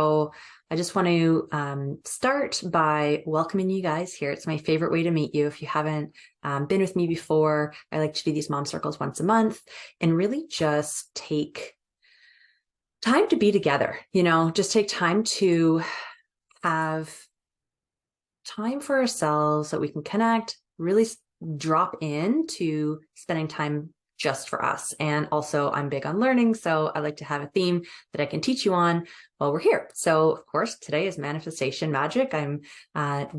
So I just want to start by welcoming you guys here. It's my favorite way to meet you. If you haven't been with me before, I like to do these mom circles once a month and really just take time to be together, just take time to have time for ourselves so we can connect, really drop into spending time just for us. And also I'm big on learning, so I like to have a theme that I can teach you on while we're here. So of course, today is manifestation magic. I'm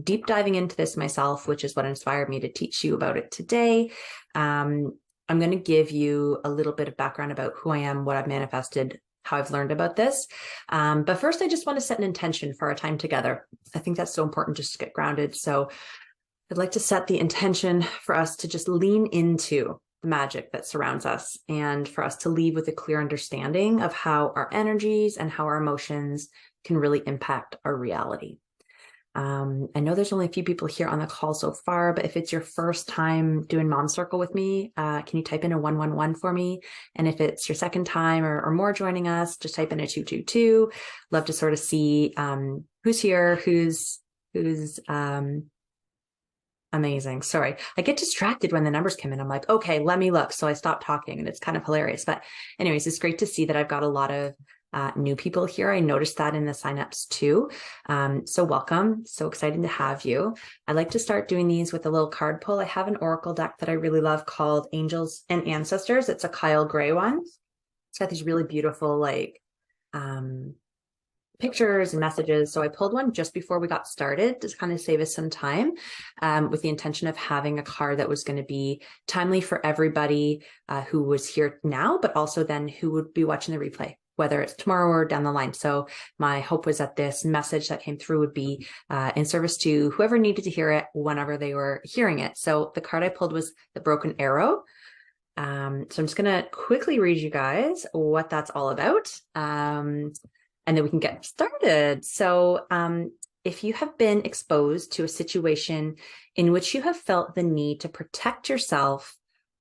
deep diving into this myself, which is what inspired me to teach you about it today. I'm going to give you a little bit of background about who I am, what I've manifested, how I've learned about this. But first, I just want to set an intention for our time together. I think that's so important just to get grounded. So I'd like to set the intention for us to just lean into the magic that surrounds us and for us to leave with a clear understanding of how our energies and how our emotions can really impact our reality. I know there's only a few people here on the call so far, but if it's your first time doing Mom Circle with me, can you type in a 111 for me? And if it's your second time or more joining us, just type in a 222. Love to sort of see who's here, who's amazing. Sorry, I get distracted when the numbers come in. I'm like, okay, let me look. So I stop talking and it's kind of hilarious. But anyways, it's great to see that I've got a lot of new people here. I noticed that in the signups too. So welcome. So excited to have you. I like to start doing these with a little card pull. I have an oracle deck that I really love called Angels and Ancestors. It's a Kyle Gray one. It's got these really beautiful pictures and messages. So I pulled one just before we got started to kind of save us some time, with the intention of having a card that was going to be timely for everybody who was here now, but also then who would be watching the replay, whether it's tomorrow or down the line. So my hope was that this message that came through would be in service to whoever needed to hear it whenever they were hearing it. So the card I pulled was the Broken Arrow. So I'm just going to quickly read you guys what that's all about. And then we can get started. So if you have been exposed to a situation in which you have felt the need to protect yourself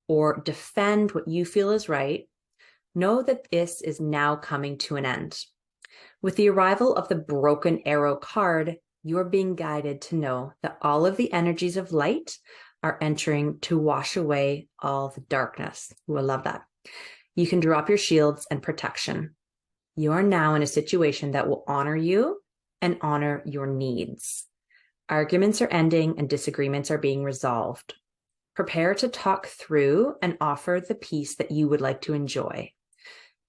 or defend what you feel is right, know that this is now coming to an end. With the arrival of the Broken Arrow card, you are being guided to know that all of the energies of light are entering to wash away all the darkness. Ooh, I love that. You can drop your shields and protection. You are now in a situation that will honor you and honor your needs. Arguments are ending and disagreements are being resolved. Prepare to talk through and offer the peace that you would like to enjoy.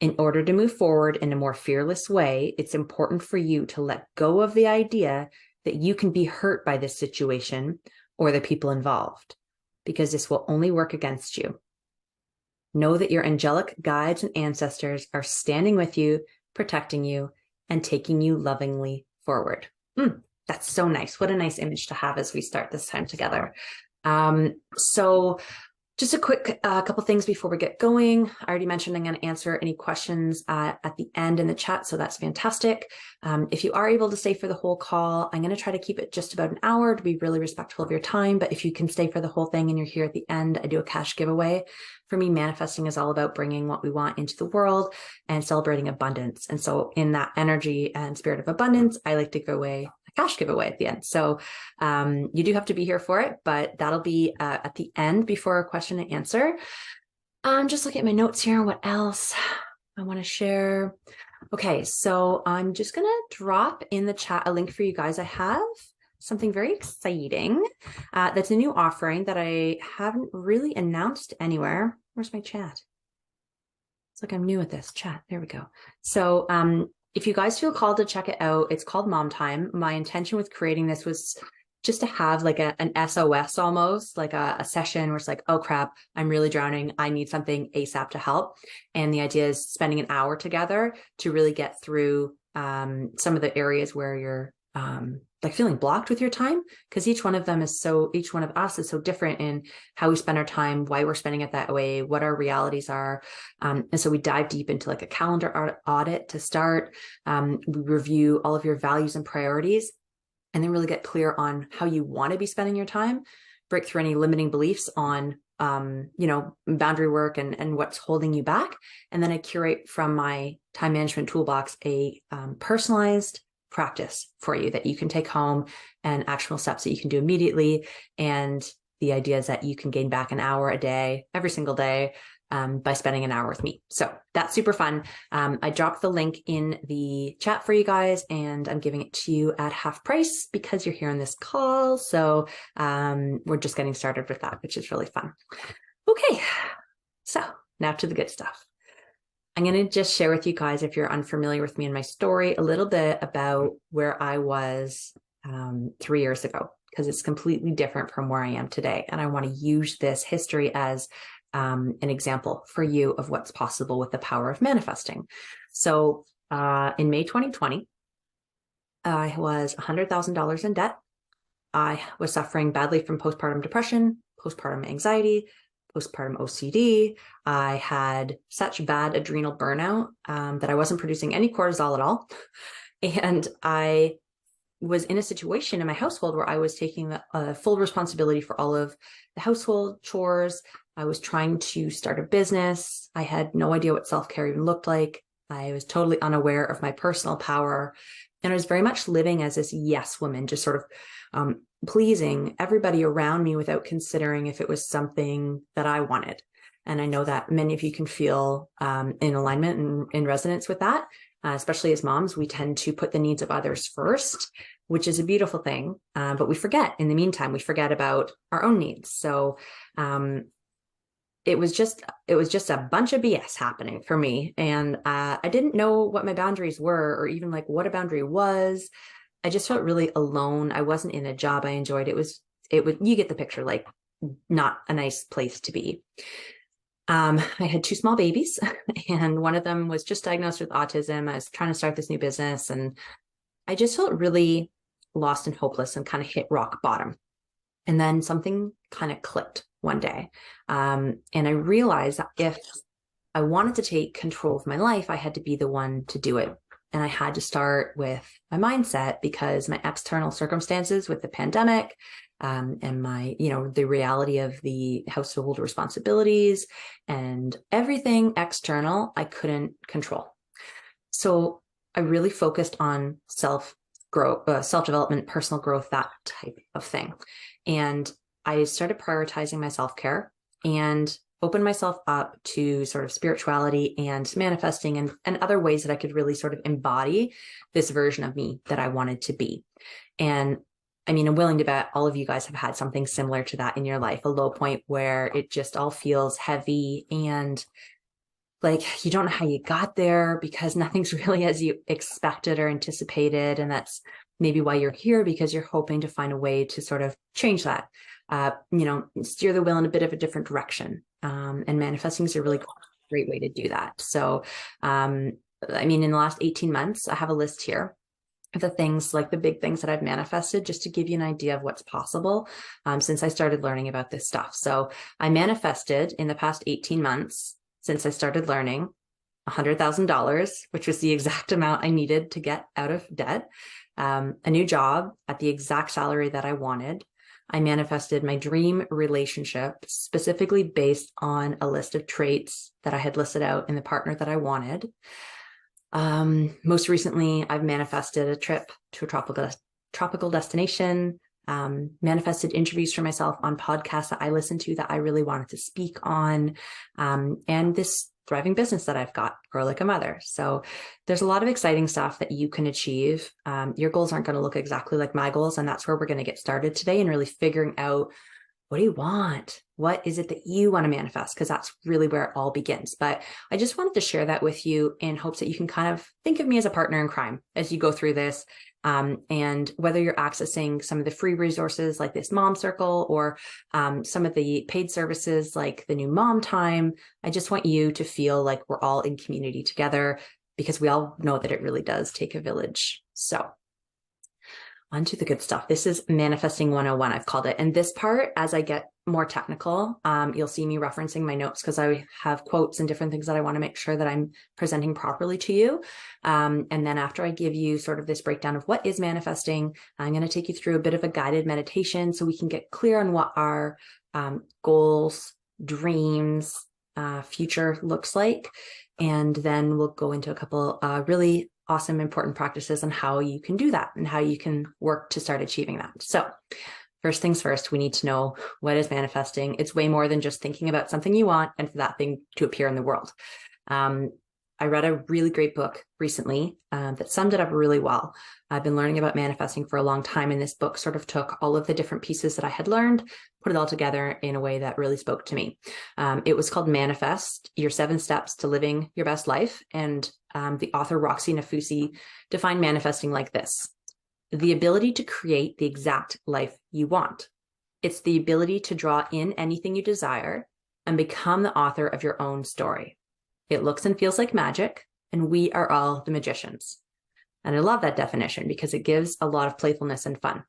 In order to move forward in a more fearless way, it's important for you to let go of the idea that you can be hurt by this situation or the people involved, because this will only work against you. Know that your angelic guides and ancestors are standing with you, protecting you, and taking you lovingly forward. That's so nice. What a nice image to have as we start this time together. So just a quick couple things before we get going. I already mentioned I'm going to answer any questions at the end in the chat, so that's fantastic. If you are able to stay for the whole call, I'm going to try to keep it just about an hour to be really respectful of your time. But if you can stay for the whole thing and you're here at the end, I do a cash giveaway. For me, manifesting is all about bringing what we want into the world and celebrating abundance. And so in that energy and spirit of abundance, I like to give away a cash giveaway at the end. So you do have to be here for it, but that'll be at the end before a question and answer. I'm just looking at my notes here. What else I want to share? Okay, so I'm just going to drop in the chat a link for you guys. I have something very exciting. That's a new offering that I haven't really announced anywhere. Where's my chat? It's like I'm new at this chat. There we go. So if you guys feel called to check it out, it's called Mom Time. My intention with creating this was just to have like an SOS almost, like a session where it's like, oh crap, I'm really drowning. I need something ASAP to help. And the idea is spending an hour together to really get through some of the areas where you're like feeling blocked with your time, because each one of us is so different in how we spend our time, why we're spending it that way, what our realities are. And so we dive deep into like a calendar audit to start. We review all of your values and priorities, and then really get clear on how you want to be spending your time, break through any limiting beliefs on boundary work and what's holding you back. And then I curate from my time management toolbox a personalized practice for you that you can take home, and actionable steps that you can do immediately. And the idea is that you can gain back an hour a day, every single day, by spending an hour with me. So that's super fun. I dropped the link in the chat for you guys, and I'm giving it to you at half price because you're here on this call. So we're just getting started with that, which is really fun. Okay, so now to the good stuff. I'm going to just share with you guys, if you're unfamiliar with me and my story, a little bit about where I was 3 years ago, because it's completely different from where I am today. And I want to use this history as an example for you of what's possible with the power of manifesting. So in May 2020, I was $100,000 in debt. I was suffering badly from postpartum depression, postpartum anxiety, postpartum OCD. I had such bad adrenal burnout that I wasn't producing any cortisol at all. And I was in a situation in my household where I was taking the full responsibility for all of the household chores. I was trying to start a business. I had no idea what self-care even looked like. I was totally unaware of my personal power. And I was very much living as this yes woman, just sort of pleasing everybody around me without considering if it was something that I wanted. And I know that many of you can feel in alignment and in resonance with that. Especially as moms, we tend to put the needs of others first, which is a beautiful thing. But we forget, in the meantime, we forget about our own needs. So it was just a bunch of BS happening for me. And I didn't know what my boundaries were, or even like what a boundary was. I just felt really alone. I wasn't in a job I enjoyed. You get the picture, like not a nice place to be. I had 2 small babies, and one of them was just diagnosed with autism. I was trying to start this new business, and I just felt really lost and hopeless and kind of hit rock bottom. And then something kind of clicked one day. And I realized that if I wanted to take control of my life, I had to be the one to do it. And I had to start with my mindset, because my external circumstances with the pandemic, and my, the reality of the household responsibilities and everything external, I couldn't control. So I really focused on self-growth, self-development, personal growth, that type of thing. And I started prioritizing my self-care and opened myself up to sort of spirituality and manifesting and other ways that I could really sort of embody this version of me that I wanted to be. And I mean, I'm willing to bet all of you guys have had something similar to that in your life, a low point where it just all feels heavy and like you don't know how you got there because nothing's really as you expected or anticipated. And that's maybe why you're here, because you're hoping to find a way to sort of change that, steer the wheel in a bit of a different direction. And manifesting is a really great way to do that. So, in the last 18 months, I have a list here of the things, like the big things that I've manifested, just to give you an idea of what's possible since I started learning about this stuff. So I manifested in the past 18 months, since I started learning, $100,000, which was the exact amount I needed to get out of debt, a new job at the exact salary that I wanted. I manifested my dream relationship, specifically based on a list of traits that I had listed out in the partner that I wanted. Most recently, I've manifested a trip to a tropical destination, manifested interviews for myself on podcasts that I listened to that I really wanted to speak on, and this thriving business that I've got, Grow Like a Mother. So there's a lot of exciting stuff that you can achieve. Your goals aren't going to look exactly like my goals, and that's where we're going to get started today, and really figuring out, what do you want? What is it that you want to manifest? Because that's really where it all begins. But I just wanted to share that with you in hopes that you can kind of think of me as a partner in crime as you go through this. And whether you're accessing some of the free resources like this Mom Circle, or some of the paid services like the new Mom Time, I just want you to feel like we're all in community together, because we all know that it really does take a village. So on to the good stuff. This is Manifesting 101, I've called it. And this part, as I get more technical, you'll see me referencing my notes, because I have quotes and different things that I want to make sure that I'm presenting properly to you. And then after I give you sort of this breakdown of what is manifesting, I'm going to take you through a bit of a guided meditation so we can get clear on what our goals, dreams, future looks like. And then we'll go into a couple really awesome, important practices on how you can do that and how you can work to start achieving that. So first things first, we need to know what is manifesting. It's way more than just thinking about something you want and for that thing to appear in the world. I read a really great book recently that summed it up really well. I've been learning about manifesting for a long time, and this book sort of took all of the different pieces that I had learned, put it all together in a way that really spoke to me. It was called Manifest, Your 7 Steps to Living Your Best Life. And the author, Roxy Nafousi, defined manifesting like this: the ability to create the exact life you want. It's the ability to draw in anything you desire and become the author of your own story. It looks and feels like magic, and we are all the magicians. And I love that definition because it gives a lot of playfulness and fun.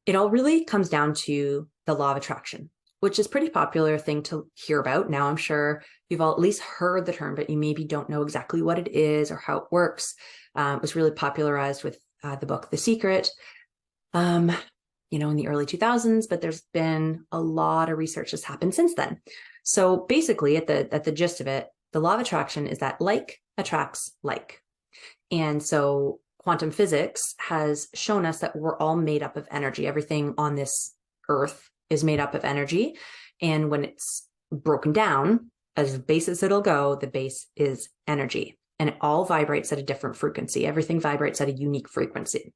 It all really comes down to the law of attraction, which is a pretty popular thing to hear about. Now, I'm sure you've all at least heard the term, but you maybe don't know exactly what it is or how it works. It was really popularized with the book, The Secret, in the early 2000s, but there's been a lot of research that's happened since then. So basically, at the gist of it, the law of attraction is that like attracts like. And so quantum physics has shown us that we're all made up of energy. Everything on this earth is made up of energy. And when it's broken down, as base as it'll go, the base is energy. And it all vibrates at a different frequency. Everything vibrates at a unique frequency.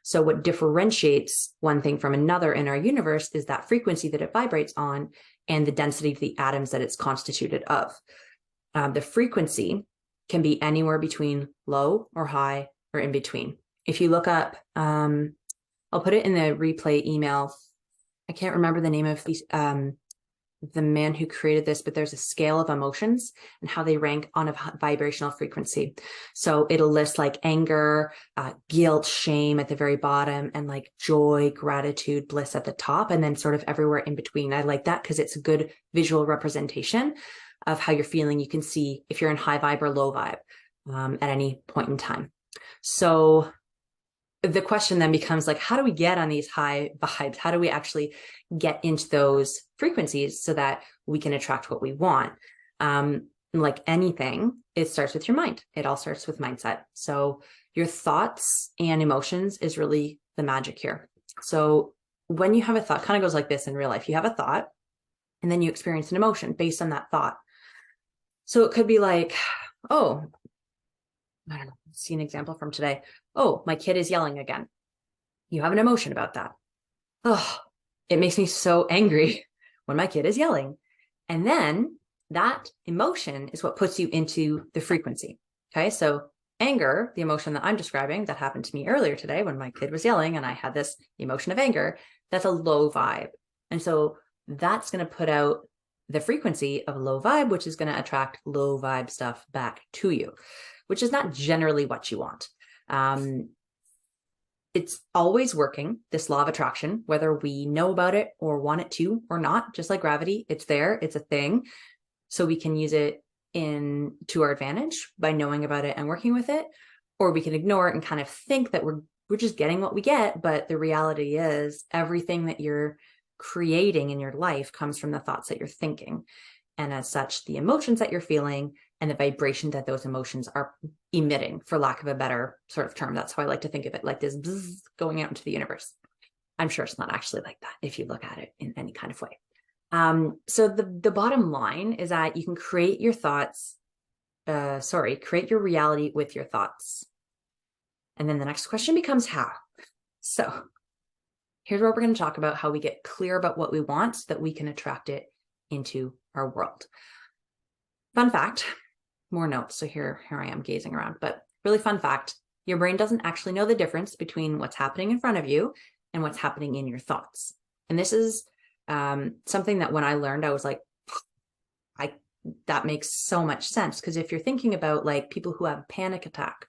So what differentiates one thing from another in our universe is that frequency that it vibrates on and the density of the atoms that it's constituted of. The frequency can be anywhere between low or high or in between. If you look up, I'll put it in the replay email. I can't remember the name of the man who created this, but there's a scale of emotions and how they rank on a vibrational frequency. So it'll list like anger, guilt, shame at the very bottom, and like joy, gratitude, bliss at the top, and then sort of everywhere in between. I like that because it's a good visual representation of how you're feeling. You can see if you're in high vibe or low vibe at any point in time. So the question then becomes like, how do we get on these high vibes? How do we actually get into those frequencies so that we can attract what we want? Like anything, it starts with your mind. It all starts with mindset. So your thoughts and emotions is really the magic here. So when you have a thought, kind of goes like this in real life. You have a thought and then you experience an emotion based on that thought. So it could be like, oh, I don't know, see an example from today. Oh, my kid is yelling again. You have an emotion about that. Oh, it makes me so angry when my kid is yelling. And then that emotion is what puts you into the frequency. Okay. So anger, the emotion that I'm describing that happened to me earlier today when my kid was yelling and I had this emotion of anger, that's a low vibe. And so that's going to put out the frequency of a low vibe, which is going to attract low vibe stuff back to you, which is not generally what you want. It's always working, this law of attraction, whether we know about it or want it to or not. Just like gravity, it's there, it's a thing. So we can use it to our advantage by knowing about it and working with it, or we can ignore it and kind of think that we're just getting what we get. But the reality is everything that you're creating in your life comes from the thoughts that you're thinking. And as such, the emotions that you're feeling and the vibration that those emotions are emitting, for lack of a better sort of term. That's how I like to think of it, like this bzzz going out into the universe. I'm sure it's not actually like that if you look at it in any kind of way. So the bottom line is that you can create your thoughts, create your reality with your thoughts. And then the next question becomes how. So here's where we're going to talk about how we get clear about what we want so that we can attract it into our world. Fun fact, more notes. So here I am gazing around, but really fun fact, your brain doesn't actually know the difference between what's happening in front of you and what's happening in your thoughts. And this is something that when I learned, I was like, that makes so much sense. Because if you're thinking about like people who have a panic attack,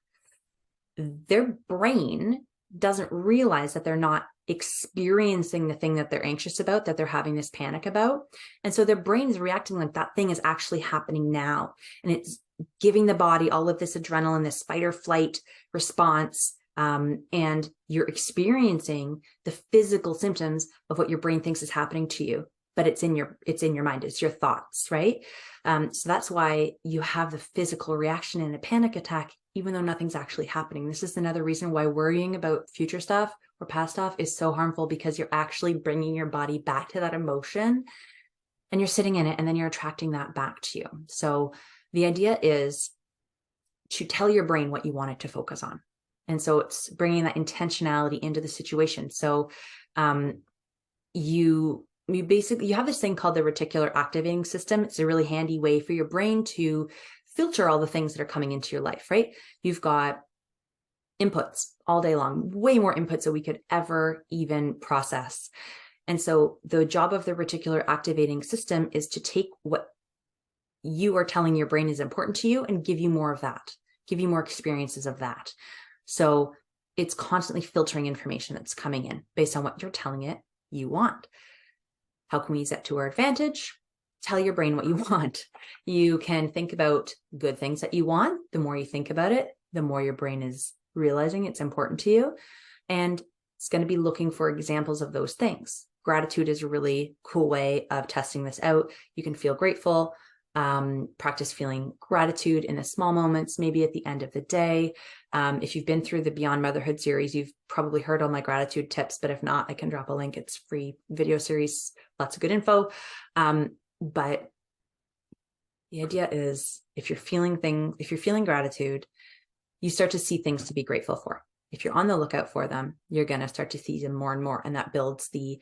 their brain doesn't realize that they're not experiencing the thing that they're anxious about, that they're having this panic about. And so their brain's reacting like that thing is actually happening now. And it's giving the body all of this adrenaline, this fight or flight response. And you're experiencing the physical symptoms of what your brain thinks is happening to you. but it's in your mind. It's your thoughts, right? So that's why you have the physical reaction in a panic attack, even though nothing's actually happening. This is another reason why worrying about future stuff or past stuff is so harmful, because you're actually bringing your body back to that emotion and you're sitting in it, and then you're attracting that back to you. So the idea is to tell your brain what you want it to focus on. And so it's bringing that intentionality into the situation. So you have this thing called the reticular activating system. It's a really handy way for your brain to filter all the things that are coming into your life, right? You've got inputs all day long, way more inputs than we could ever even process. And so the job of the reticular activating system is to take what you are telling your brain is important to you and give you more of that, give you more experiences of that. So it's constantly filtering information that's coming in based on what you're telling it you want. How can we use that to our advantage? Tell your brain what you want. You can think about good things that you want. The more you think about it, the more your brain is realizing it's important to you. And it's going to be looking for examples of those things. Gratitude is a really cool way of testing this out. You can feel grateful. Practice feeling gratitude in the small moments, maybe at the end of the day. If you've been through the Beyond Motherhood series, you've probably heard all my gratitude tips, but if not, I can drop a link. It's a free video series, lots of good info. But the idea is if you're feeling gratitude, you start to see things to be grateful for. If you're on the lookout for them, you're going to start to see them more and more. And that builds the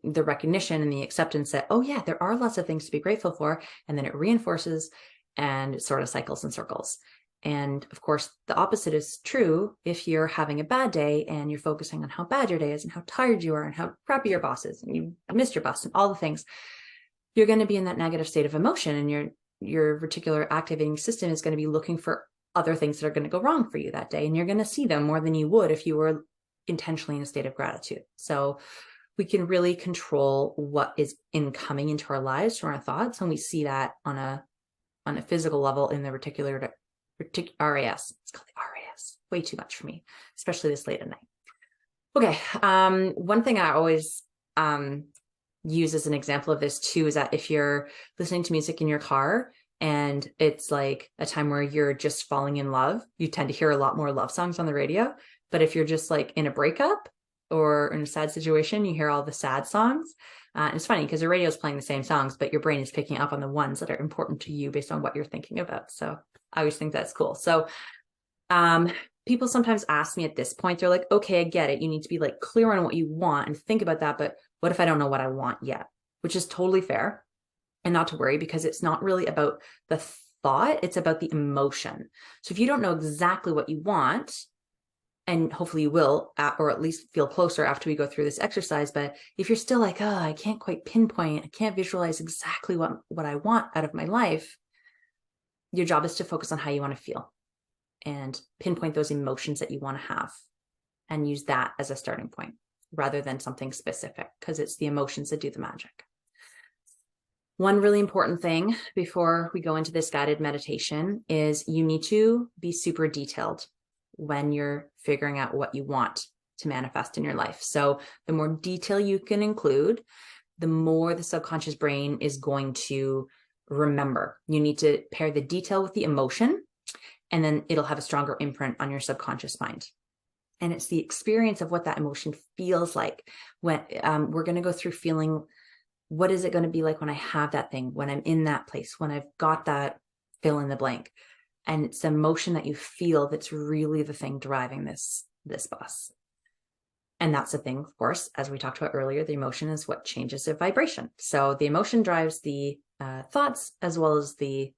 recognition and the acceptance that, oh yeah, there are lots of things to be grateful for. And then it reinforces and it sort of cycles and circles. And of course, the opposite is true. If you're having a bad day and you're focusing on how bad your day is and how tired you are and how crappy your boss is and you missed your boss and all the things, you're going to be in that negative state of emotion, and your reticular activating system is going to be looking for other things that are going to go wrong for you that day. And you're going to see them more than you would if you were intentionally in a state of gratitude. So we can really control what is incoming into our lives from our thoughts. And we see that on a physical level in the RAS. It's called the RAS. Way too much for me, especially this late at night. Okay. One thing I always use as an example of this too is that if you're listening to music in your car and it's like a time where you're just falling in love, you tend to hear a lot more love songs on the radio. But if you're just like in a breakup or in a sad situation, you hear all the sad songs. And it's funny because the radio is playing the same songs, but your brain is picking up on the ones that are important to you based on what you're thinking about. So I always think that's cool. So people sometimes ask me at this point, they're like, okay, I get it. You need to be like clear on what you want and think about that. But what if I don't know what I want yet? Which is totally fair. And not to worry, because it's not really about the thought, it's about the emotion. So if you don't know exactly what you want, and hopefully you will, or at least feel closer after we go through this exercise. But if you're still like, oh, I can't quite pinpoint, I can't visualize exactly what I want out of my life, your job is to focus on how you want to feel and pinpoint those emotions that you want to have and use that as a starting point rather than something specific, because it's the emotions that do the magic. One really important thing before we go into this guided meditation is you need to be super detailed when you're figuring out what you want to manifest in your life. So the more detail you can include, the more the subconscious brain is going to remember. You need to pair the detail with the emotion, and then it'll have a stronger imprint on your subconscious mind. And it's the experience of what that emotion feels like. When we're going to go through feeling, what is it going to be like when I have that thing, when I'm in that place, when I've got that fill in the blank. And it's the emotion that you feel that's really the thing driving this bus. And that's the thing, of course, as we talked about earlier, the emotion is what changes the vibration. So the emotion drives the thoughts, as well as the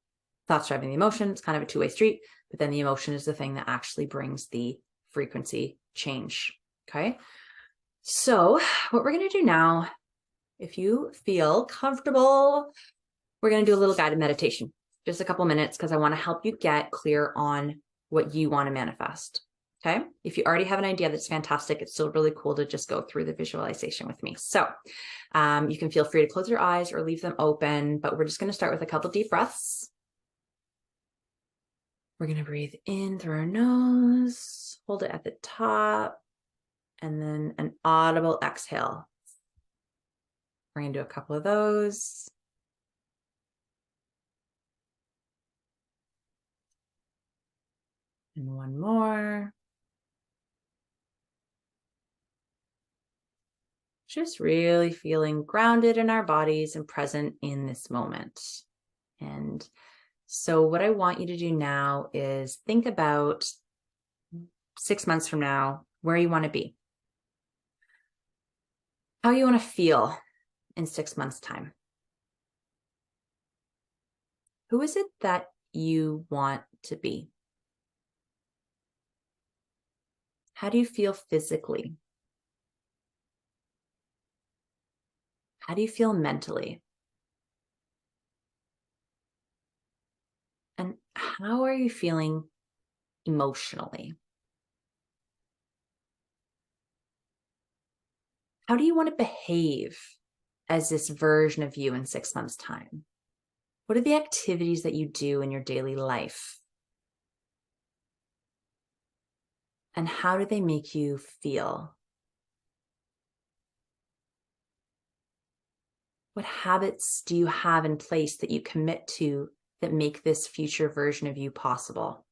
thoughts driving the emotion. It's kind of a two-way street, but then the emotion is the thing that actually brings the frequency change. Okay. So what we're going to do now, if you feel comfortable, we're going to do a little guided meditation, just a couple minutes, because I want to help you get clear on what you want to manifest. Okay. If you already have an idea, that's fantastic. It's still really cool to just go through the visualization with me. So you can feel free to close your eyes or leave them open, but we're just going to start with a couple deep breaths. We're going to breathe in through our nose, hold it at the top, and then an audible exhale. We're going to do a couple of those. And one more. Just really feeling grounded in our bodies and present in this moment. And so what I want you to do now is think about 6 months from now, where you want to be, how you want to feel in 6 months' time. Who is it that you want to be? How do you feel physically? How do you feel mentally? And how are you feeling emotionally? How do you want to behave as this version of you in 6 months' time? What are the activities that you do in your daily life? And how do they make you feel? What habits do you have in place that you commit to that make this future version of you possible?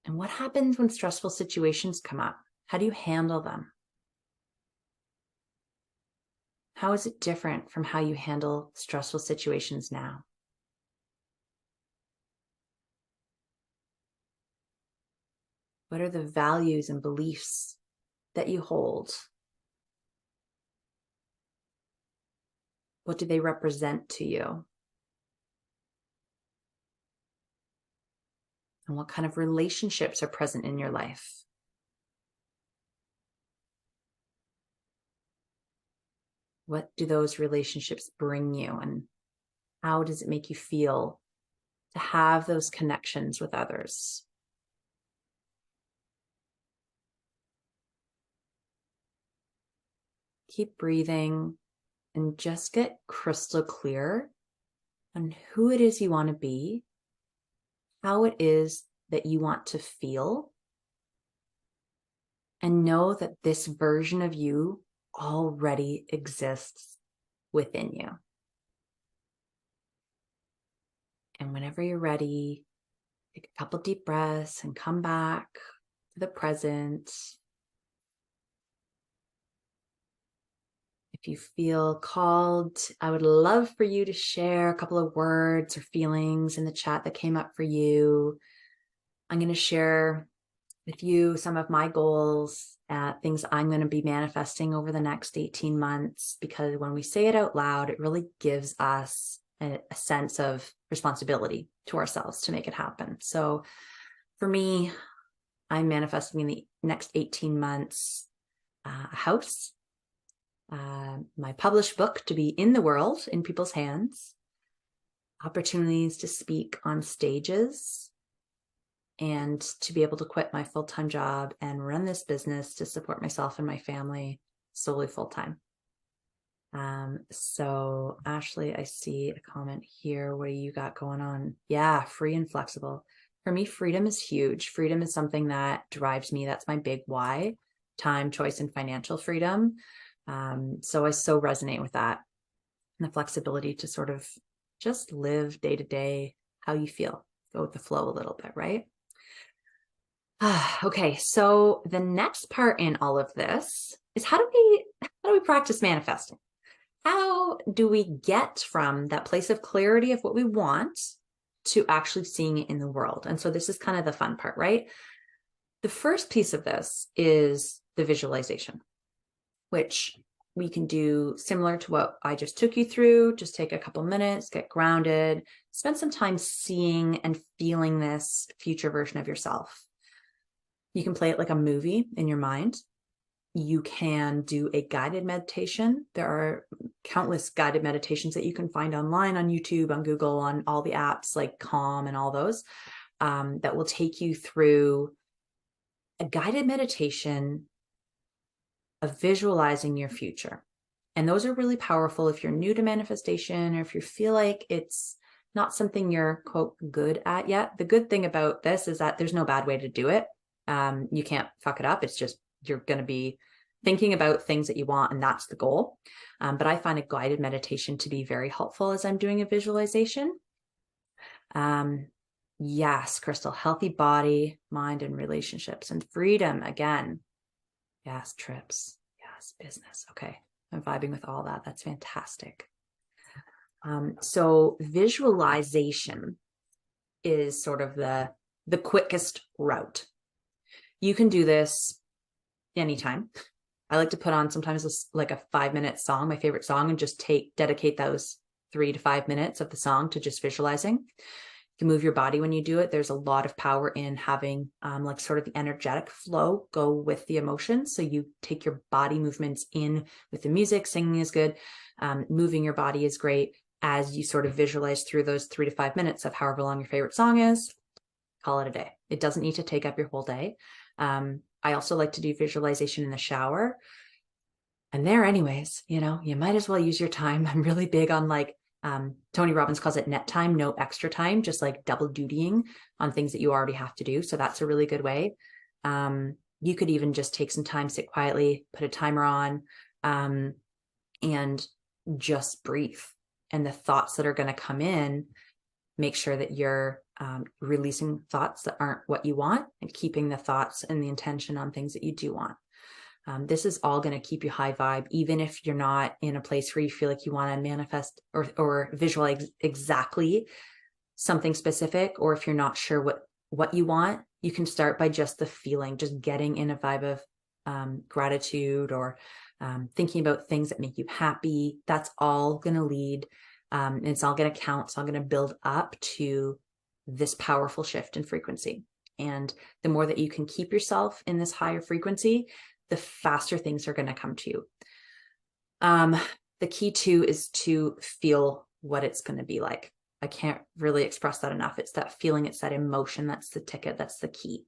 And what happens when stressful situations come up? How do you handle them? How is it different from how you handle stressful situations now? What are the values and beliefs that you hold? What do they represent to you? And what kind of relationships are present in your life? What do those relationships bring you? And how does it make you feel to have those connections with others? Keep breathing and just get crystal clear on who it is you want to be, how it is that you want to feel, and know that this version of you already exists within you. And whenever you're ready, take a couple deep breaths and come back to the present. If you feel called, I would love for you to share a couple of words or feelings in the chat that came up for you. I'm going to share with you some of my goals, things I'm going to be manifesting over the next 18 months, because when we say it out loud, it really gives us a sense of responsibility to ourselves to make it happen. So for me, I'm manifesting in the next 18 months, a house, my published book to be in the world, in people's hands, opportunities to speak on stages, and to be able to quit my full-time job and run this business to support myself and my family solely full-time. So Ashley, I see a comment here. What do you got going on? Yeah, free and flexible. For me, freedom is huge. Freedom is something that drives me. That's my big why: time, choice, and financial freedom. So I so resonate with that, and the flexibility to sort of just live day to day how you feel, go with the flow a little bit, right? Okay, so the next part in all of this is how do we practice manifesting? How do we get from that place of clarity of what we want to actually seeing it in the world? And so this is kind of the fun part, right? The first piece of this is the visualization, which we can do similar to what I just took you through. Just take a couple minutes, get grounded, spend some time seeing and feeling this future version of yourself. You can play it like a movie in your mind. You can do a guided meditation. There are countless guided meditations that you can find online, on YouTube, on Google, on all the apps like Calm and all those, that will take you through a guided meditation of visualizing your future. And those are really powerful if you're new to manifestation, or if you feel like it's not something you're, quote, good at yet. The good thing about this is that there's no bad way to do it. You can't fuck it up. It's just, you're going to be thinking about things that you want, and that's the goal. But I find a guided meditation to be very helpful as I'm doing a visualization. Yes, Crystal, healthy body, mind, and relationships, and freedom again. Yes, trips. Yes, business. Okay, I'm vibing with all that. That's fantastic. So visualization is sort of the quickest route. You can do this anytime. I like to put on sometimes like a 5-minute song, my favorite song, and just dedicate those 3 to 5 minutes of the song to just visualizing. You can move your body when you do it. There's a lot of power in having like sort of the energetic flow go with the emotions. So you take your body movements in with the music. Singing is good. Moving your body is great as you sort of visualize through those 3 to 5 minutes of however long your favorite song is. Call it a day. It doesn't need to take up your whole day. I also like to do visualization in the shower. And there, anyways, you might as well use your time. I'm really big on like, Tony Robbins calls it net time, no extra time, just like double dutying on things that you already have to do. So that's a really good way. You could even just take some time, sit quietly, put a timer on, and just breathe. And the thoughts that are going to come in, make sure that you're releasing thoughts that aren't what you want and keeping the thoughts and the intention on things that you do want. This is all going to keep you high vibe, even if you're not in a place where you feel like you want to manifest or visualize exactly something specific, or if you're not sure what you want, you can start by just the feeling, just getting in a vibe of gratitude or thinking about things that make you happy. That's all going to lead, and it's all going to count. It's all going to build up to this powerful shift in frequency. And the more that you can keep yourself in this higher frequency, the faster things are going to come to you. The key too is to feel what it's going to be like. I can't really express that enough. It's that feeling, it's that emotion. That's the ticket. That's the key.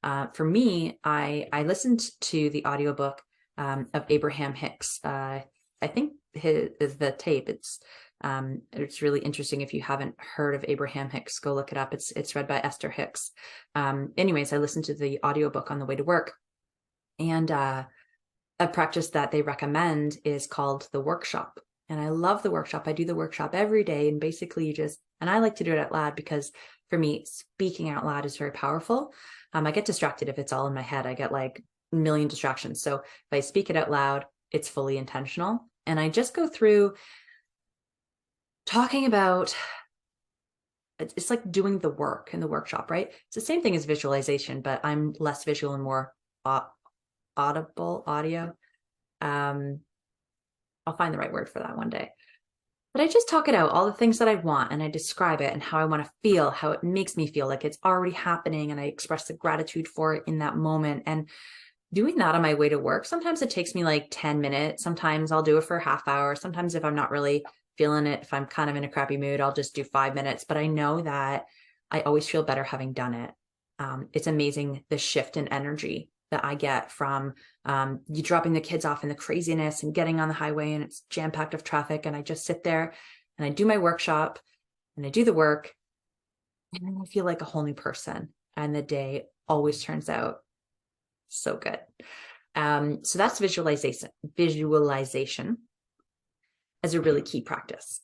For me, I listened to the audiobook of Abraham Hicks. I think the tape. It's really interesting. If you haven't heard of Abraham Hicks, go look it up. It's read by Esther Hicks. Anyways, I listened to the audiobook on the way to work. And a practice that they recommend is called the workshop. And I love the workshop. I do the workshop every day. And basically and I like to do it out loud because for me, speaking out loud is very powerful. I get distracted if it's all in my head. I get like a million distractions. So if I speak it out loud, it's fully intentional. And I just go through talking about, it's like doing the work in the workshop, right? It's the same thing as visualization, but I'm less visual and more audio. I'll find the right word for that one day. But I just talk it out, all the things that I want, and I describe it and how I want to feel, how it makes me feel like it's already happening, and I express the gratitude for it in that moment. And doing that on my way to work, sometimes it takes me like 10 minutes. Sometimes I'll do it for a half hour. Sometimes if I'm not really feeling it, if I'm kind of in a crappy mood, I'll just do 5 minutes. But I know that I always feel better having done it. It's amazing the shift in energy that I get from you dropping the kids off in the craziness and getting on the highway and it's jam-packed of traffic. And I just sit there and I do my workshop and I do the work and then I feel like a whole new person. And the day always turns out so good. So that's visualization as a really key practice.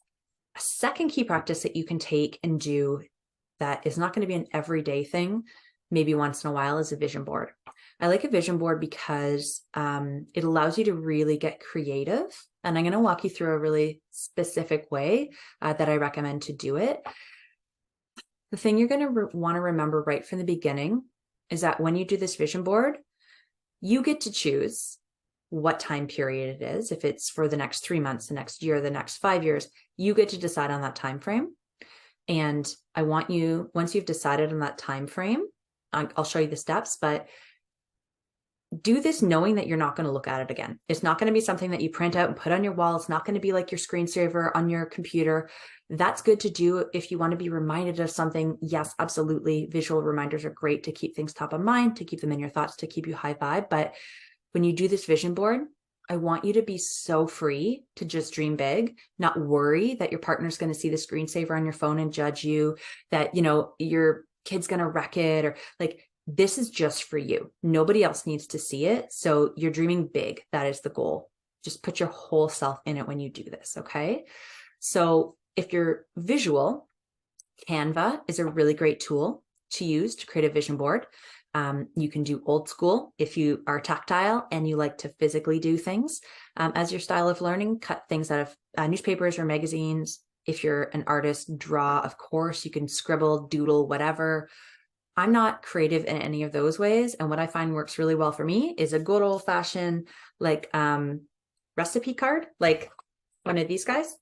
A second key practice that you can take and do that is not going to be an everyday thing, maybe once in a while, is a vision board. I like a vision board because it allows you to really get creative. And I'm going to walk you through a really specific way that I recommend to do it. The thing you're going to want to remember right from the beginning is that when you do this vision board, you get to choose what time period it is. If it's for the next 3 months, the next year, the next 5 years, you get to decide on that time frame. And I want you, once you've decided on that time frame, I'll show you the steps, but do this knowing that you're not going to look at it again. It's not going to be something that you print out and put on your wall. It's not going to be like your screensaver on your computer. That's good to do if you want to be reminded of something. Yes, absolutely. Visual reminders are great to keep things top of mind, to keep them in your thoughts, to keep you high vibe. But when you do this vision board, I want you to be so free to just dream big, not worry that your partner's going to see the screensaver on your phone and judge you, that, your kid's going to wreck it, or like, This is just for you. Nobody else needs to see it. So you're dreaming big. That is the goal. Just put your whole self in it when you do this. Okay. So if you're visual, Canva is a really great tool to use to create a vision board. You can do old school if you are tactile and you like to physically do things as your style of learning. Cut things out of newspapers or magazines. If you're an artist, draw, of course. You can scribble, doodle, whatever. I'm not creative in any of those ways. And what I find works really well for me is a good old fashioned like recipe card, like one of these guys.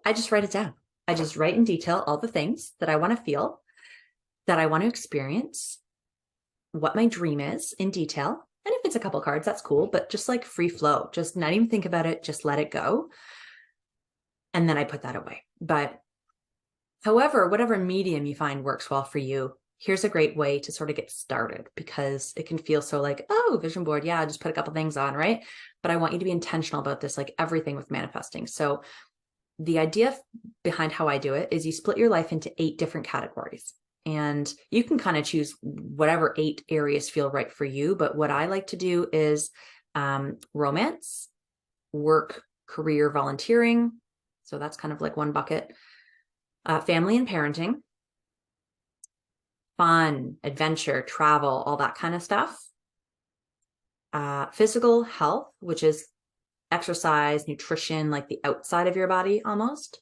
I just write it down. I just write in detail all the things that I want to feel, that I want to experience, what my dream is in detail. And if it's a couple cards, that's cool, but just like free flow, just not even think about it, just let it go. And then I put that away. But however, whatever medium you find works well for you, here's a great way to sort of get started, because it can feel so like, oh, vision board. Yeah, just put a couple things on, right? But I want you to be intentional about this, like everything with manifesting. So the idea behind how I do it is you split your life into 8 different categories. And you can kind of choose whatever 8 areas feel right for you. But what I like to do is romance, work, career, volunteering. So that's kind of like one bucket. Family and parenting, fun, adventure, travel, all that kind of stuff. Physical health, which is exercise, nutrition, like the outside of your body almost.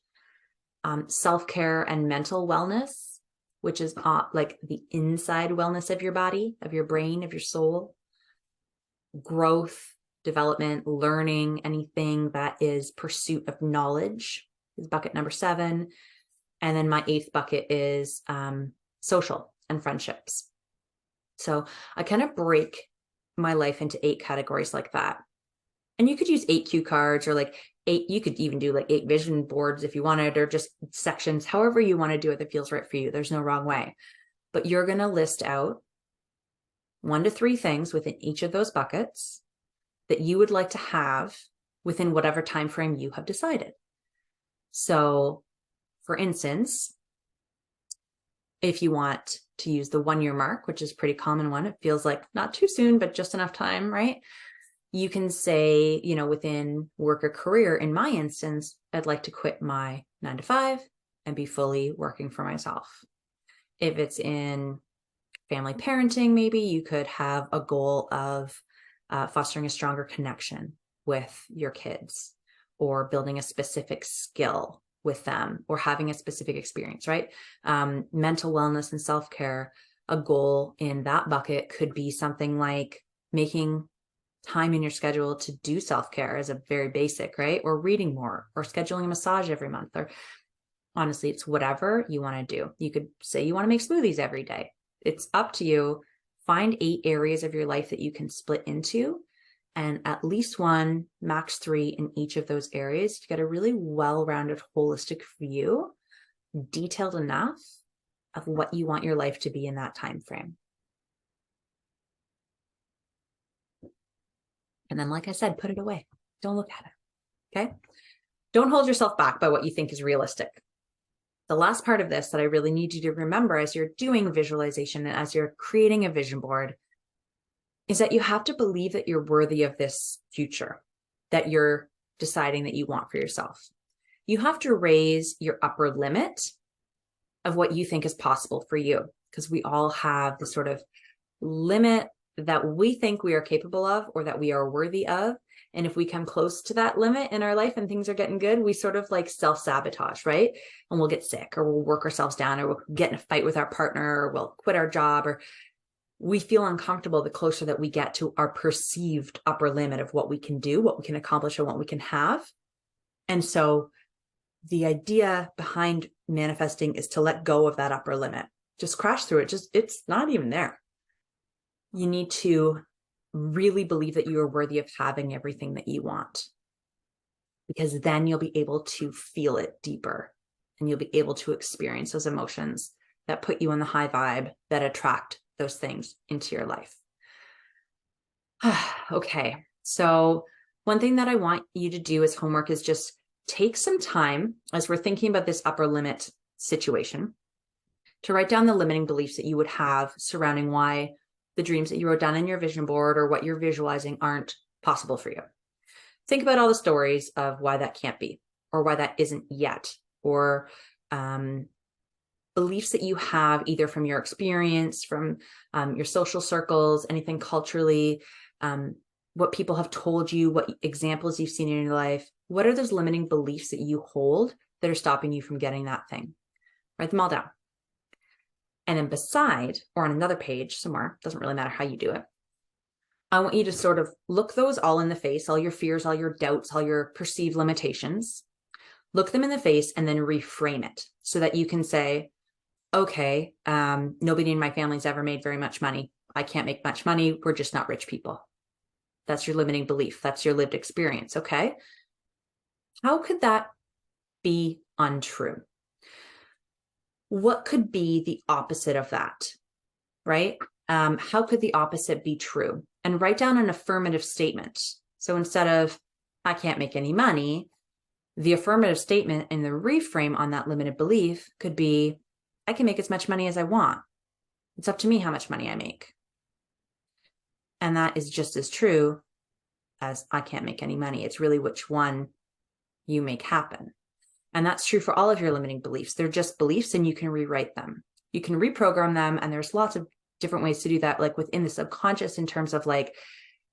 Self-care and mental wellness, which is like the inside wellness of your body, of your brain, of your soul. Growth, development, learning, anything that is pursuit of knowledge is bucket number 7. And then my 8th bucket is social and friendships. So I kind of break my life into 8 categories like that. And you could use 8 cue cards, or like 8, you could even do like 8 vision boards if you wanted, or just sections, however you want to do it that feels right for you. There's no wrong way. But you're going to list out 1 to 3 things within each of those buckets that you would like to have within whatever time frame you have decided. So for instance, if you want to use the 1-year mark, which is a pretty common one, it feels like not too soon, but just enough time, right? You can say, you know, within work or career, in my instance, I'd like to quit my 9 to 5 and be fully working for myself. If it's in family parenting, maybe you could have a goal of fostering a stronger connection with your kids, or building a specific skill with them, or having a specific experience, right? Mental wellness and self-care, a goal in that bucket could be something like making time in your schedule to do self-care as a very basic, right? Or reading more, or scheduling a massage every month, or honestly, it's whatever you want to do. You could say you want to make smoothies every day. It's up to you. Find 8 areas of your life that you can split into, and at least 1, max 3 in each of those areas to get a really well-rounded, holistic view, detailed enough of what you want your life to be in that time frame. And then, like I said, put it away. Don't look at it. Okay? Don't hold yourself back by what you think is realistic. The last part of this that I really need you to remember as you're doing visualization and as you're creating a vision board is that you have to believe that you're worthy of this future that you're deciding that you want for yourself. You have to raise your upper limit of what you think is possible for you, because we all have the sort of limit that we think we are capable of, or that we are worthy of. And if we come close to that limit in our life and things are getting good, we sort of like self-sabotage, right? And we'll get sick, or we'll work ourselves down, or we'll get in a fight with our partner, or we'll quit our job, or we feel uncomfortable the closer that we get to our perceived upper limit of what we can do, what we can accomplish, and what we can have. And so the idea behind manifesting is to let go of that upper limit. Just crash through it. It's not even there. You need to really believe that you are worthy of having everything that you want, because then you'll be able to feel it deeper, and you'll be able to experience those emotions that put you in the high vibe, that attract those things into your life. Okay. So one thing that I want you to do as homework is just take some time as we're thinking about this upper limit situation to write down the limiting beliefs that you would have surrounding why the dreams that you wrote down in your vision board or what you're visualizing aren't possible for you. Think about all the stories of why that can't be, or why that isn't yet, or beliefs that you have either from your experience, from your social circles, anything culturally, what people have told you, what examples you've seen in your life. What are those limiting beliefs that you hold that are stopping you from getting that thing? Write them all down. And then beside, or on another page somewhere, doesn't really matter how you do it, I want you to sort of look those all in the face, all your fears, all your doubts, all your perceived limitations, look them in the face and then reframe it so that you can say, okay, nobody in my family's ever made very much money. I can't make much money. We're just not rich people. That's your limiting belief. That's your lived experience. Okay. How could that be untrue? What could be the opposite of that? Right? How could the opposite be true? And write down an affirmative statement. So instead of, I can't make any money, the affirmative statement and the reframe on that limited belief could be, I can make as much money as I want. It's up to me how much money I make. And that is just as true as I can't make any money. It's really which one you make happen. And that's true for all of your limiting beliefs. They're just beliefs and you can rewrite them. You can reprogram them. And there's lots of different ways to do that, like within the subconscious in terms of like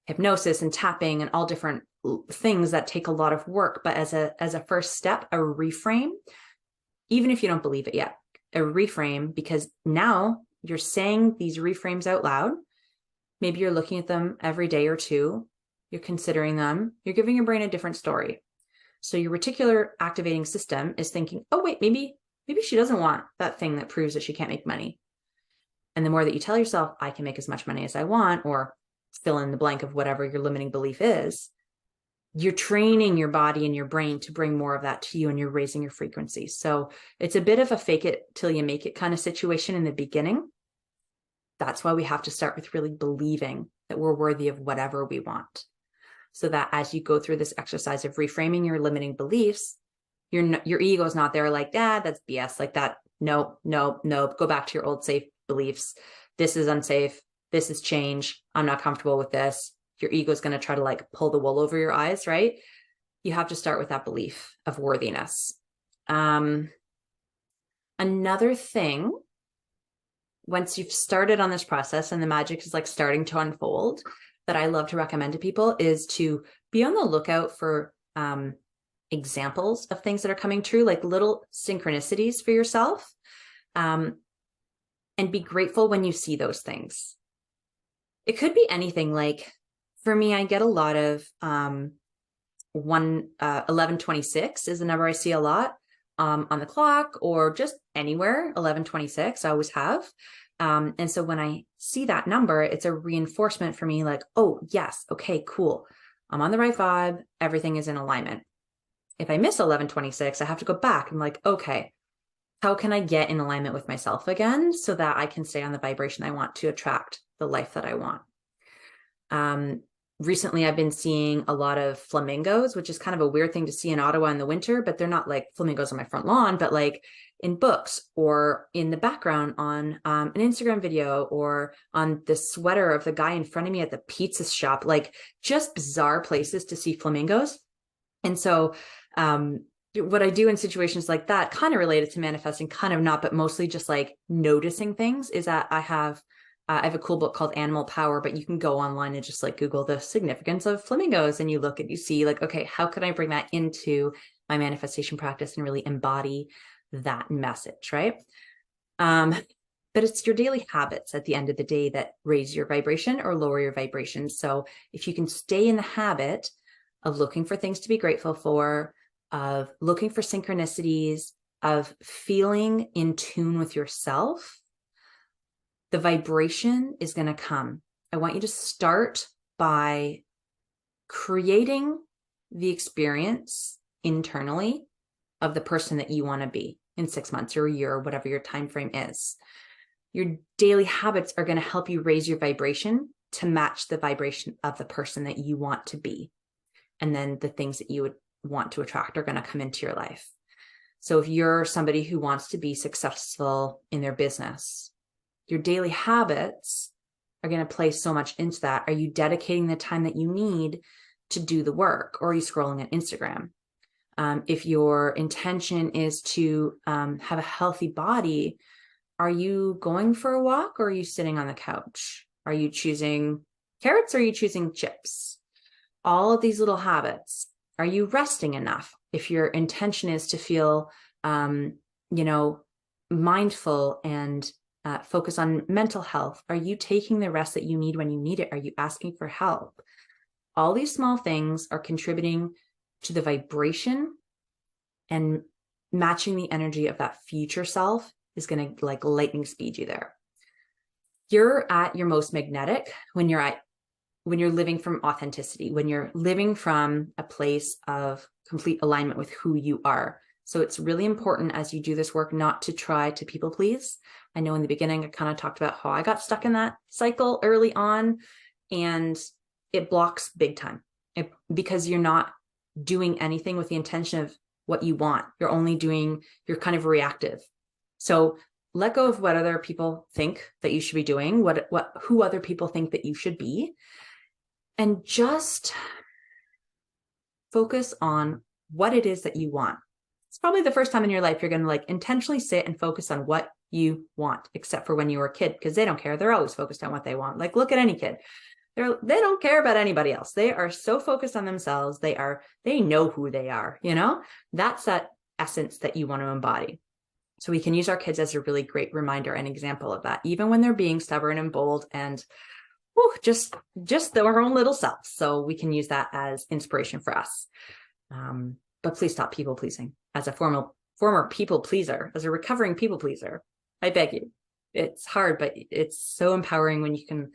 hypnosis and tapping and all different things that take a lot of work. But as a first step, a reframe, even if you don't believe it yet, a reframe, because now you're saying these reframes out loud. Maybe you're looking at them every day or two. You're considering them. You're giving your brain a different story. So your reticular activating system is thinking, oh, wait, maybe she doesn't want that thing that proves that she can't make money. And the more that you tell yourself, I can make as much money as I want, or fill in the blank of whatever your limiting belief is, you're training your body and your brain to bring more of that to you, and you're raising your frequency. So it's a bit of a fake it till you make it kind of situation in the beginning. That's why we have to start with really believing that we're worthy of whatever we want. So that as you go through this exercise of reframing your limiting beliefs, your ego is not there like, that's BS, like that. Nope. Go back to your old safe beliefs. This is unsafe. This is change. I'm not comfortable with this. Your ego is going to try to like pull the wool over your eyes, right? You have to start with that belief of worthiness. Another thing, once you've started on this process and the magic is like starting to unfold, that I love to recommend to people is to be on the lookout for examples of things that are coming true, like little synchronicities for yourself, and be grateful when you see those things. It could be anything. Like for me, I get a lot of 1126 is the number I see a lot on the clock or just anywhere. 1126 I always have. And so when I see that number, it's a reinforcement for me, like, oh yes, okay, cool. I'm on the right vibe. Everything is in alignment. If I miss 1126, I have to go back and like, okay, how can I get in alignment with myself again so that I can stay on the vibration I want to attract the life that I want? Recently, I've been seeing a lot of flamingos, which is kind of a weird thing to see in Ottawa in the winter, but they're not like flamingos on my front lawn, but like in books or in the background on an Instagram video or on the sweater of the guy in front of me at the pizza shop, like just bizarre places to see flamingos. And so what I do in situations like that, kind of related to manifesting, kind of not, but mostly just like noticing things, is that I have a cool book called Animal Power, but you can go online and just like Google the significance of flamingos and you look and you see like, okay, how can I bring that into my manifestation practice and really embody that message, right? But it's your daily habits at the end of the day that raise your vibration or lower your vibration. So if you can stay in the habit of looking for things to be grateful for, of looking for synchronicities, of feeling in tune with yourself, the vibration is going to come. I want you to start by creating the experience internally of the person that you want to be in 6 months or a year or whatever your time frame is. Your daily habits are going to help you raise your vibration to match the vibration of the person that you want to be. And then the things that you would want to attract are going to come into your life. So if you're somebody who wants to be successful in their business, your daily habits are going to play so much into that. Are you dedicating the time that you need to do the work, or are you scrolling on Instagram? If your intention is to have a healthy body, are you going for a walk, or are you sitting on the couch? Are you choosing carrots, or are you choosing chips? All of these little habits. Are you resting enough? If your intention is to feel, mindful and focus on mental health, are you taking the rest that you need when you need it? Are you asking for help? All these small things are contributing to the vibration, and matching the energy of that future self is going to like lightning speed you there. You're at your most magnetic when you're living from authenticity, when you're living from a place of complete alignment with who you are. So it's really important as you do this work not to try to people please. I know in the beginning, I kind of talked about how I got stuck in that cycle early on, and it blocks big time because you're not doing anything with the intention of what you want. You're kind of reactive. So let go of what other people think that you should be doing, who other people think that you should be, and just focus on what it is that you want. It's probably the first time in your life you're going to like intentionally sit and focus on what you want, except for when you were a kid, because they don't care. They're always focused on what they want. Like, look at any kid. They don't care about anybody else. They are so focused on themselves. They know who they are, that's that essence that you want to embody. So we can use our kids as a really great reminder and example of that, even when they're being stubborn and bold and just their own little selves. So we can use that as inspiration for us. But please stop people pleasing. As a former people pleaser, as a recovering people pleaser, I beg you. It's hard, but it's so empowering when you can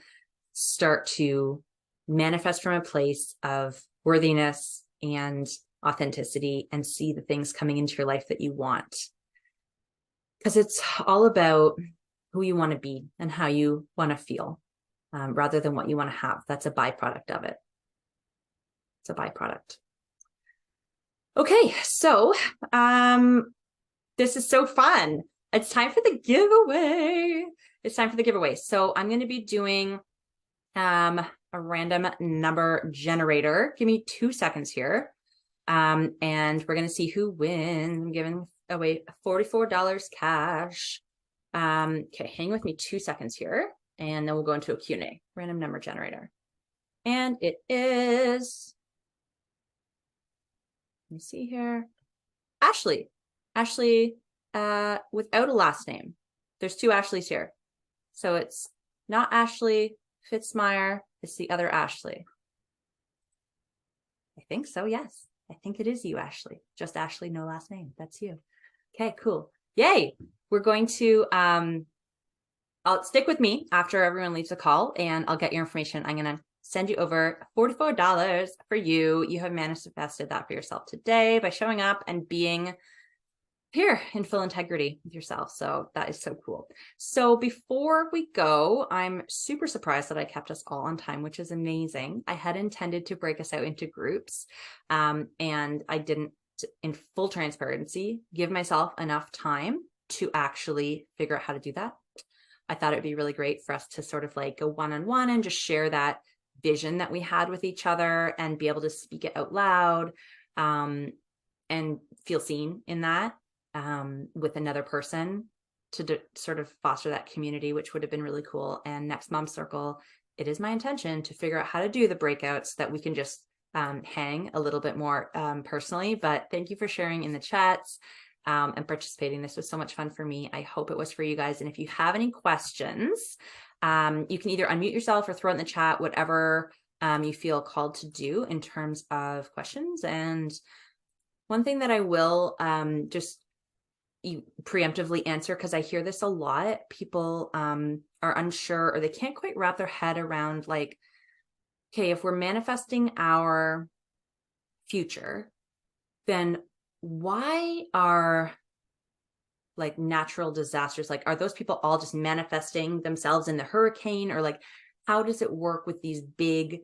start to manifest from a place of worthiness and authenticity and see the things coming into your life that you want. Because it's all about who you want to be and how you want to feel, rather than what you want to have. That's a byproduct of it. It's a byproduct. Okay, so this is so fun. It's time for the giveaway. So I'm going to be doing a random number generator. Give me 2 seconds here. And we're going to see who wins. I'm giving away $44 cash. Okay, hang with me 2 seconds here, and then we'll go into a Q&A. Random number generator. And it is, let me see here, Ashley. Ashley, without a last name. There's 2 Ashleys here. So it's not Ashley Fitzmyer, it's the other Ashley. I think so, yes. I think it is you, Ashley. Just Ashley, no last name. That's you. Okay, cool. Yay. We're going to, I'll stick with me after everyone leaves the call, and I'll get your information. I'm going to send you over $44 for you. You have manifested that for yourself today by showing up and being here in full integrity with yourself. So that is so cool. So before we go, I'm super surprised that I kept us all on time, which is amazing. I had intended to break us out into groups, and I didn't, in full transparency, give myself enough time to actually figure out how to do that. I thought it'd be really great for us to sort of like go one-on-one and just share that vision that we had with each other and be able to speak it out loud, and feel seen in that, with another person to sort of foster that community, which would have been really cool. And next Mom Circle, it is my intention to figure out how to do the breakouts so that we can just hang a little bit more personally. But thank you for sharing in the chats and participating. This was so much fun for me. I hope it was for you guys. And if you have any questions, you can either unmute yourself or throw it in the chat, whatever you feel called to do in terms of questions. And one thing that I will just preemptively answer, because I hear this a lot, people are unsure, or they can't quite wrap their head around, like, okay, if we're manifesting our future, then why are like natural disasters, like, are those people all just manifesting themselves in the hurricane? Or like, how does it work with these big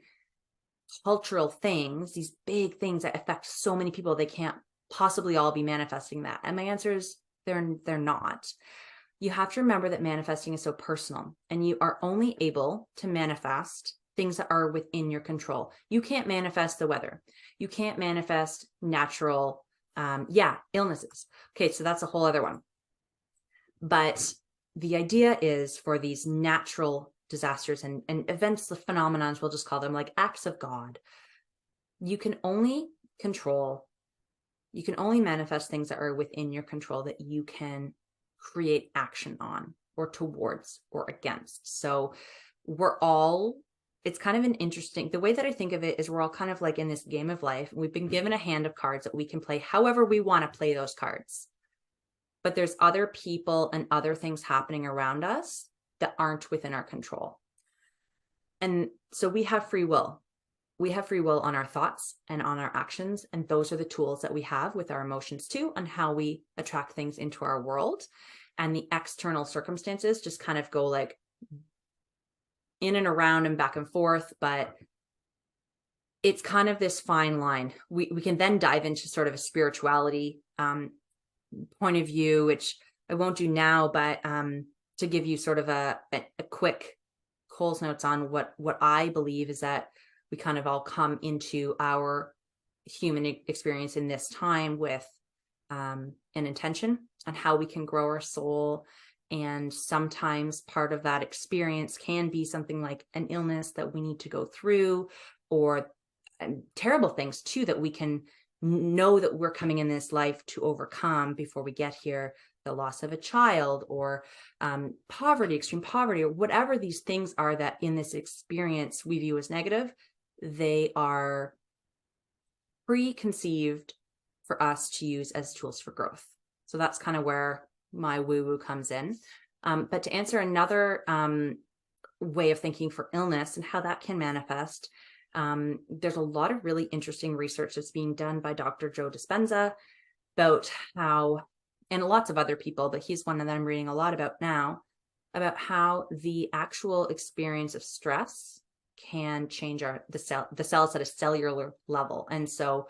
cultural things, these big things that affect so many people they can't possibly all be manifesting that? And my answer is they're not. You have to remember that manifesting is so personal, and you are only able to manifest things that are within your control. You can't manifest the weather. You can't manifest natural, illnesses. Okay, so that's a whole other one. But the idea is for these natural disasters and events, the phenomenons, we'll just call them, like acts of God, you can only manifest things that are within your control, that you can create action on or towards or against. So it's kind of an interesting, the way that I think of it is we're all kind of like in this game of life. We've been given a hand of cards that we can play however we want to play those cards. But there's other people and other things happening around us that aren't within our control. And so we have free will. We have free will on our thoughts and on our actions. And those are the tools that we have with our emotions too, on how we attract things into our world. And the external circumstances just kind of go like in and around and back and forth. But it's kind of this fine line. We can then dive into sort of a spirituality point of view, which I won't do now, but to give you sort of a quick Coles notes on what I believe is that we kind of all come into our human experience in this time with an intention on how we can grow our soul. And sometimes part of that experience can be something like an illness that we need to go through, or terrible things too, that we can know that we're coming in this life to overcome before we get here. The loss of a child, or poverty, extreme poverty, or whatever these things are that in this experience we view as negative, they are preconceived for us to use as tools for growth. So that's kind of where my woo-woo comes in. But to answer another way of thinking for illness and how that can manifest, there's a lot of really interesting research that's being done by Dr. Joe Dispenza about how, and lots of other people, but he's one that I'm reading a lot about now, about how the actual experience of stress can change the cells at a cellular level. And so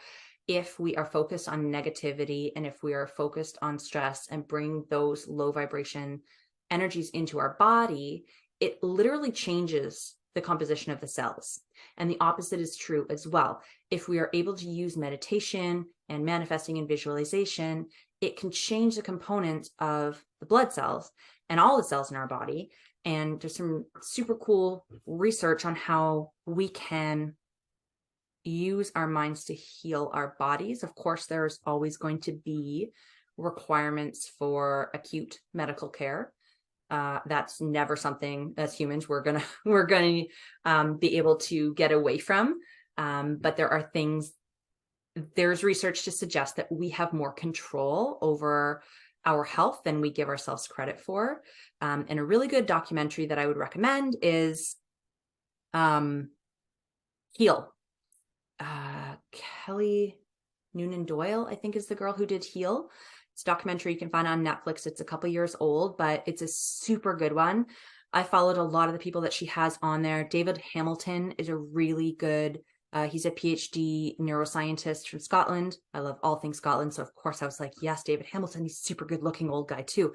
if we are focused on negativity, and if we are focused on stress and bring those low vibration energies into our body, it literally changes the composition of the cells. And the opposite is true as well. If we are able to use meditation and manifesting and visualization, it can change the components of the blood cells and all the cells in our body. And there's some super cool research on how we can use our minds to heal our bodies. Of course, there's always going to be requirements for acute medical care. That's never something as humans we're gonna be able to get away from. But there's research to suggest that we have more control over our health than we give ourselves credit for. And a really good documentary that I would recommend is Heal. Kelly Noonan Doyle, I think, is the girl who did Heal. It's a documentary you can find on Netflix. It's a couple years old, but it's a super good one. I followed a lot of the people that she has on there. David Hamilton is a really good, he's a PhD neuroscientist from Scotland. I love all things Scotland. So of course I was like, yes, David Hamilton, he's a super good looking old guy too.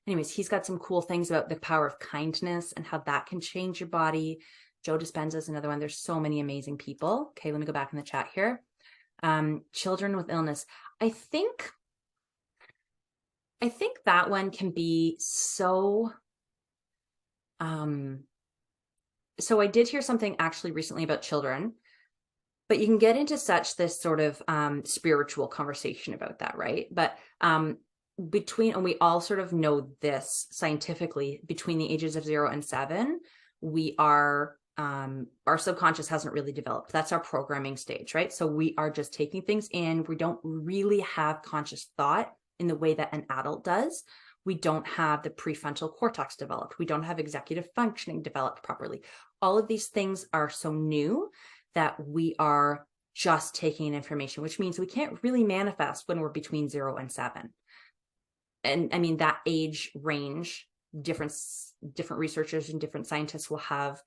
Anyways, he's got some cool things about the power of kindness and how that can change your body. Joe Dispenza is another one. There's so many amazing people. Okay, let me go back in the chat here. Children with illness. I think that one can be so, so I did hear something actually recently about children, but you can get into such this sort of spiritual conversation about that, right? But and we all sort of know this scientifically, between the ages of 0 and 7, we are, our subconscious hasn't really developed. That's our programming stage, right? So we are just taking things in. We don't really have conscious thought in the way that an adult does. We don't have the prefrontal cortex developed. We don't have executive functioning developed properly. All of these things are so new that we are just taking in information, which means we can't really manifest when we're between 0 and 7. And I mean, that age range, different researchers and different scientists will have,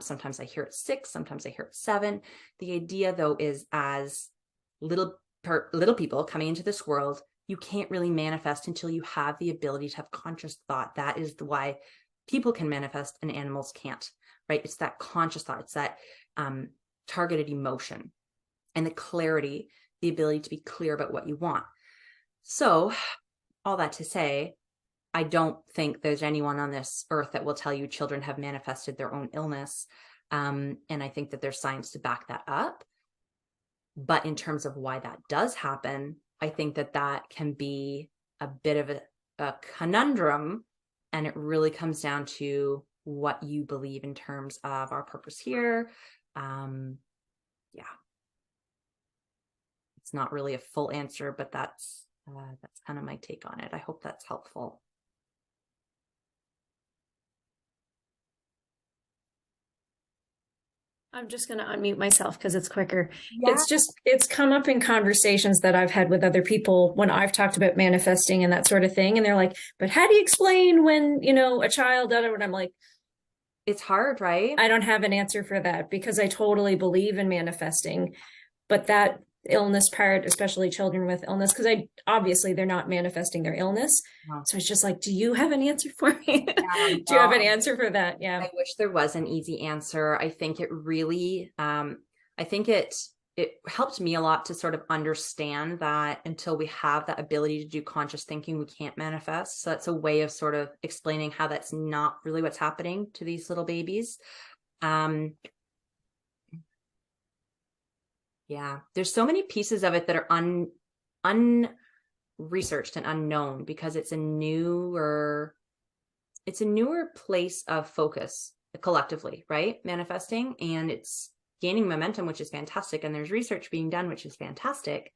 sometimes I hear it's 6, sometimes I hear it's 7. The idea though is as little little people coming into this world, you can't really manifest until you have the ability to have conscious thought. That is why people can manifest and animals can't, right? It's that conscious thought. It's that targeted emotion and the clarity, the ability to be clear about what you want. So all that to say, I don't think there's anyone on this earth that will tell you children have manifested their own illness. And I think that there's science to back that up. But in terms of why that does happen, I think that that can be a bit of a conundrum. And it really comes down to what you believe in terms of our purpose here. Yeah. It's not really a full answer, but that's kind of my take on it. I hope that's helpful. I'm just going to unmute myself because it's quicker. Yeah. It's come up in conversations that I've had with other people when I've talked about manifesting and that sort of thing. And they're like, but how do you explain when, a child, and I'm like, it's hard, right? I don't have an answer for that because I totally believe in manifesting, but that illness part, especially children with illness, because obviously they're not manifesting their illness. No. So it's just like, do you have an answer for me? Yeah, Do you have an answer for that? Yeah. I wish there was an easy answer. I think it really, I think it helped me a lot to sort of understand that until we have that ability to do conscious thinking, we can't manifest. So that's a way of sort of explaining how that's not really what's happening to these little babies. Yeah, there's so many pieces of it that are unresearched and unknown because it's a newer place of focus collectively, right? Manifesting, and it's gaining momentum, which is fantastic. And there's research being done, which is fantastic.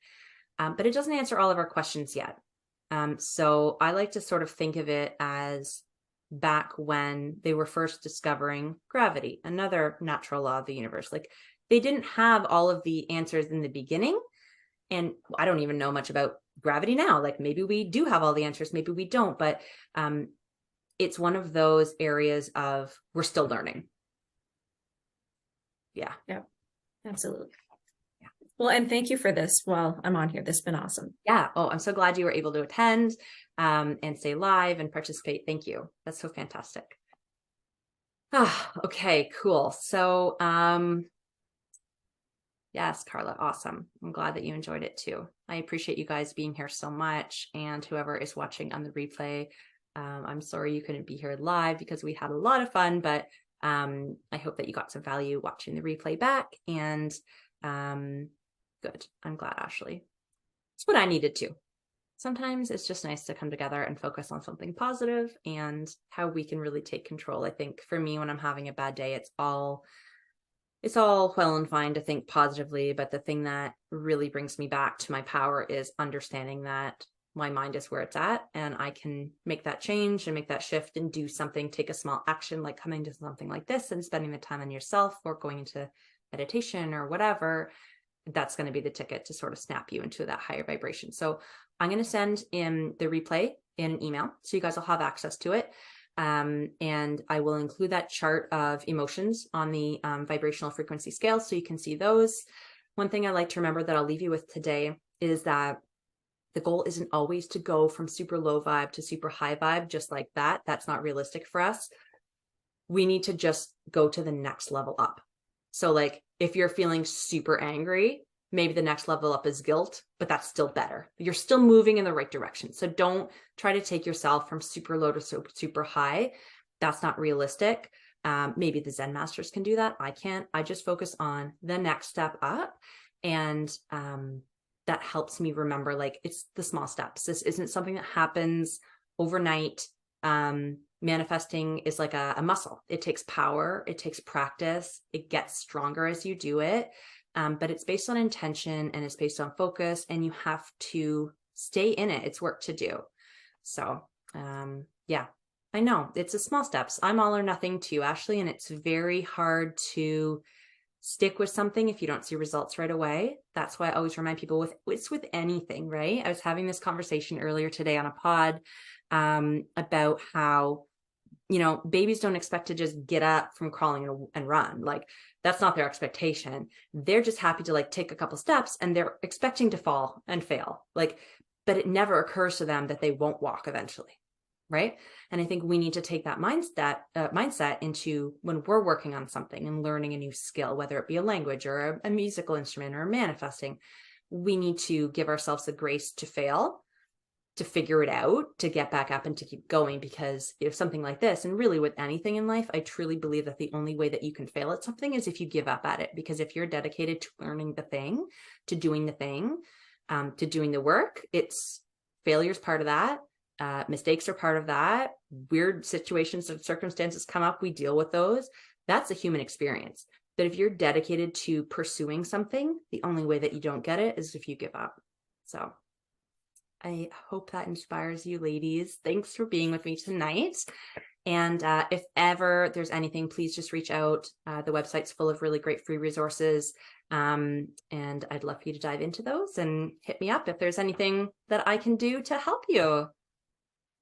But it doesn't answer all of our questions yet. So I like to sort of think of it as back when they were first discovering gravity, another natural law of the universe. Like, they didn't have all of the answers in the beginning. And I don't even know much about gravity now. Like, maybe we do have all the answers, maybe we don't. But it's one of those areas of we're still learning. Yeah. Yeah, absolutely. Yeah. Well, and thank you for this while I'm on here. This has been awesome. Yeah. Oh, I'm so glad you were able to attend and stay live and participate. Thank you. That's so fantastic. Okay, cool. So, yes, Carla, awesome. I'm glad that you enjoyed it too. I appreciate you guys being here so much, and whoever is watching on the replay, I'm sorry you couldn't be here live because we had a lot of fun, but I hope that you got some value watching the replay back, and good. I'm glad, Ashley. It's what I needed to. Sometimes it's just nice to come together and focus on something positive and how we can really take control. I think for me, when I'm having a bad day, it's all well and fine to think positively, but the thing that really brings me back to my power is understanding that my mind is where it's at, and I can make that change and make that shift and do something, take a small action, like coming to something like this and spending the time on yourself or going into meditation or whatever. That's going to be the ticket to sort of snap you into that higher vibration. So I'm going to send in the replay in an email, so you guys will have access to it. And I will include that chart of emotions on the vibrational frequency scale, so you can see those. One thing I like to remember that I'll leave you with today is that the goal isn't always to go from super low vibe to super high vibe just like that. That's not realistic for us. We need to just go to the next level up. So like, if you're feeling super angry, maybe the next level up is guilt, but that's still better. You're still moving in the right direction. So don't try to take yourself from super low to super high. That's not realistic. Maybe the Zen masters can do that. I can't. I just focus on the next step up. And that helps me remember, like, it's the small steps. This isn't something that happens overnight. Manifesting is like a muscle. It takes power. It takes practice. It gets stronger as you do it. But it's based on intention and it's based on focus, and you have to stay in it. It's work to do. So, yeah, I know it's a small steps. I'm all or nothing too, Ashley, and it's very hard to stick with something if you don't see results right away. That's why I always remind people it's with anything, right? I was having this conversation earlier today on a pod, about how you know, babies don't expect to just get up from crawling and run. Like, that's not their expectation. They're just happy to like take a couple steps, and they're expecting to fall and fail. Like, but it never occurs to them that they won't walk eventually. Right. And I think we need to take that mindset into when we're working on something and learning a new skill, whether it be a language or a musical instrument or manifesting. We need to give ourselves the grace to fail, to figure it out, to get back up and to keep going. Because if something like this, and really with anything in life, I truly believe that the only way that you can fail at something is if you give up at it. Because if you're dedicated to learning the thing, to doing the thing, to doing the work, it's failure's part of that. Mistakes are part of that. Weird situations and circumstances come up, we deal with those. That's a human experience. But if you're dedicated to pursuing something, the only way that you don't get it is if you give up. So I hope that inspires you, ladies. Thanks for being with me tonight. And if ever there's anything, please just reach out. The website's full of really great free resources. And I'd love for you to dive into those and hit me up if there's anything that I can do to help you.